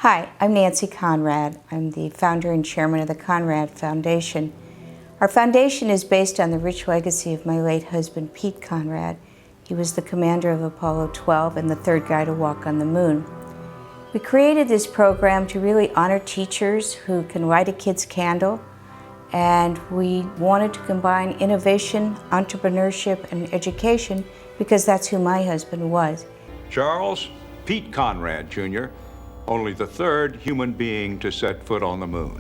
Hi, I'm Nancy Conrad. I'm the founder and chairman of the Conrad Foundation. Our foundation is based on the rich legacy of my late husband, Pete Conrad. He was the commander of Apollo 12 and the third guy to walk on the moon. We created this program to really honor teachers who can light a kid's candle, and we wanted to combine innovation, entrepreneurship, and education because that's who my husband was. Charles Pete Conrad, Jr., only the third human being to set foot on the moon.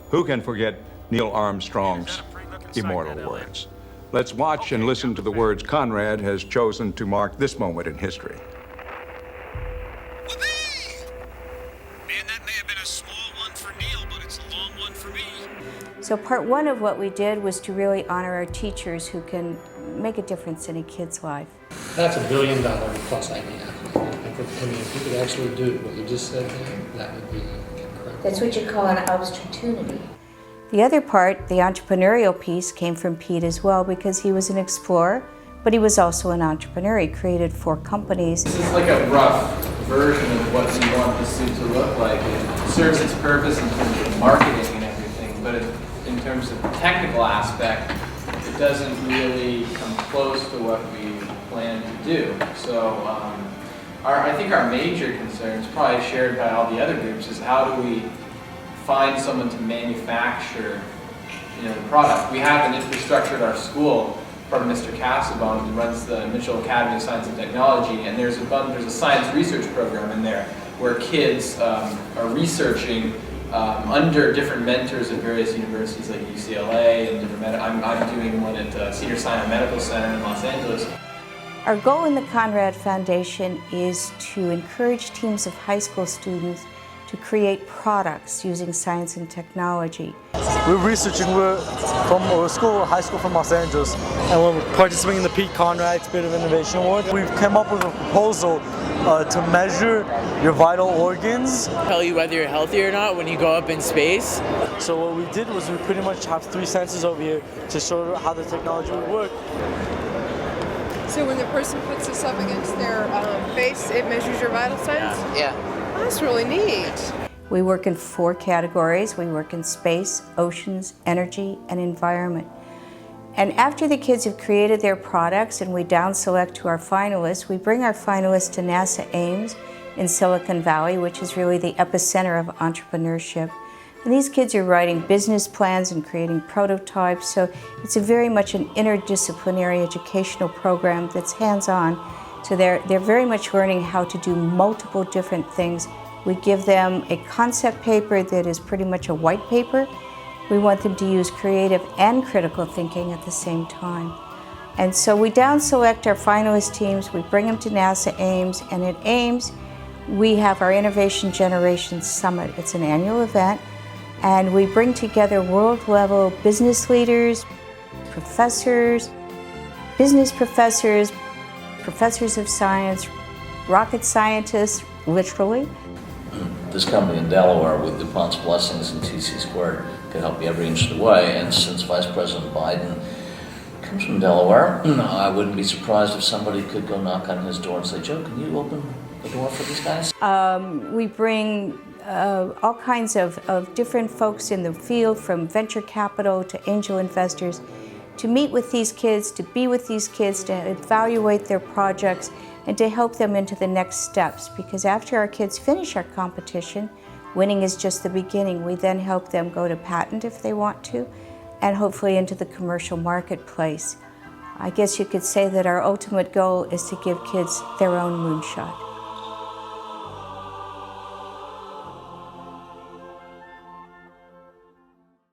Who can forget Neil Armstrong's immortal words? Let's watch and listen to the words Conrad has chosen to mark this moment in history. Man, that may have been a small one for Neil, but it's a long one for me. So part one of what we did was to really honor our teachers who can make a difference in a kid's life. That's $1 billion plus idea. I mean, if you could actually do what you just said there, that would be incredible. That's what you call an opportunity. The other part, the entrepreneurial piece, came from Pete as well because he was an explorer, but he was also an entrepreneur. He created 4 companies. This is like a rough version of what you want the suit to look like. It serves its purpose in terms of marketing and everything, but in terms of the technical aspect, it doesn't really come close to what we plan to do. So I think our major concerns, probably shared by all the other groups, is how do we find someone to manufacture the product. We have an infrastructure at our school from Mr. Cassabon, who runs the Mitchell Academy of Science and Technology, and there's a science research program in there where kids are researching under different mentors at various universities like UCLA and different I'm doing one at Cedars-Sinai Medical Center in Los Angeles. Our goal in the Conrad Foundation is to encourage teams of high school students to create products using science and technology. We're researching, we're from a high school from Los Angeles, and we're participating in the Pete Conrad Spirit of Innovation Award. We've come up with a proposal to measure your vital organs. Tell you whether you're healthy or not when you go up in space. So what we did was we pretty much have 3 sensors over here to show how the technology would work. So when the person puts this up against their face, it measures your vital signs? Yeah. Oh, that's really neat. We work in 4 categories. We work in space, oceans, energy, and environment. And after the kids have created their products and we down select to our finalists, we bring our finalists to NASA Ames in Silicon Valley, which is really the epicenter of entrepreneurship. And these kids are writing business plans and creating prototypes, so it's very much an interdisciplinary educational program that's hands-on. So they're very much learning how to do multiple different things. We give them a concept paper that is pretty much a white paper. We want them to use creative and critical thinking at the same time. And so we down select our finalist teams, we bring them to NASA Ames, and at Ames we have our Innovation Generation Summit. It's an annual event, and we bring together world-level business leaders, professors, business professors, professors of science, rocket scientists, literally. This company in Delaware, with DuPont's blessings and TC Squared, can help you every inch of the way. And since Vice President Biden comes from Delaware, I wouldn't be surprised if somebody could go knock on his door and say, Joe, can you open the door for these guys? We bring all kinds of different folks in the field, from venture capital to angel investors, to meet with these kids, to be with these kids, to evaluate their projects, and to help them into the next steps. Because after our kids finish our competition, winning is just the beginning. We then help them go to patent if they want to, and hopefully into the commercial marketplace. I guess you could say that our ultimate goal is to give kids their own moonshot.